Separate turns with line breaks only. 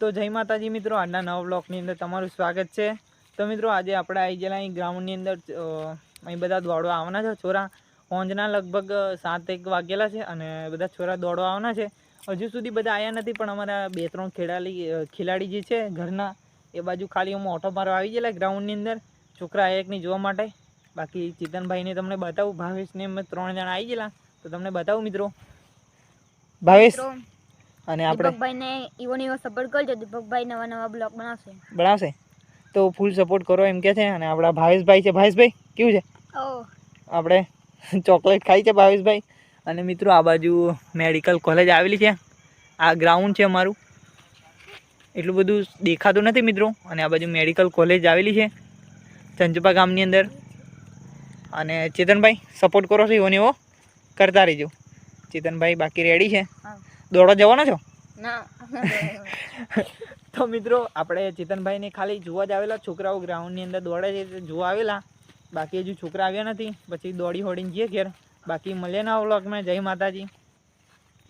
તો જય માતાજી મિત્રો, આજના નવા બ્લોગની અંદર તમારું સ્વાગત છે। તો મિત્રો આજે આપણે આવી ગયેલા અહીં ગ્રાઉન્ડની અંદર અહીં બધા દોડવા આવવાના છે। છોરા સાંજના લગભગ 7-1 વાગેલા છે અને બધા છોરા દોડવા આવવાના છે। હજુ સુધી બધા આવ્યા નથી, પણ અમારા 2-3 ખેલાડી જે છે ઘરના એ બાજુ ખાલી હું ઓટો મારવા આવી ગયેલા ગ્રાઉન્ડની અંદર છોકરા આયા કે નહીં જોવા માટે। બાકી ચેતનભાઈને તમને બતાવું, ભાવેશને અમે 3 જણા આવી ગયેલા, તો તમને બતાવું મિત્રો। ભાવેશ અને આપણે
દીપકભાઈને ઈવોને સપોર્ટ કરજો। દીપકભાઈ નવા બ્લોગ
બનાવશે તો ફૂલ સપોર્ટ કરો એમ કે છે। અને આપણા ભાવેશભાઈ છે, ભાવેશભાઈ કેવું છે? આપણે ચોકલેટ ખાઈ છે ભાવેશભાઈ। અને મિત્રો આ બાજુ મેડિકલ કોલેજ આવેલી છે, આ ગ્રાઉન્ડ છે અમારું, એટલું બધું દેખાતું નથી મિત્રો। અને આ બાજુ મેડિકલ કોલેજ આવેલી છે ચંચપા ગામની અંદર। અને ચેતનભાઈ સપોર્ટ કરો છો એવો ને એવો કરતા રહીજો। ચેતનભાઈ બાકી રેડી છે? દોડવા જવાનો છો?
ના
તો મિત્રો આપણે ચેતનભાઈને ખાલી જોવા જ આવેલા, છોકરાઓ ગ્રાઉન્ડની અંદર દોડે છે જોવા આવેલા, બાકી હજુ છોકરા આવ્યા નથી। પછી દોડીને જઈએ ઘેર। બાકી મળીએ ના વ્લોગમાં। જય માતાજી।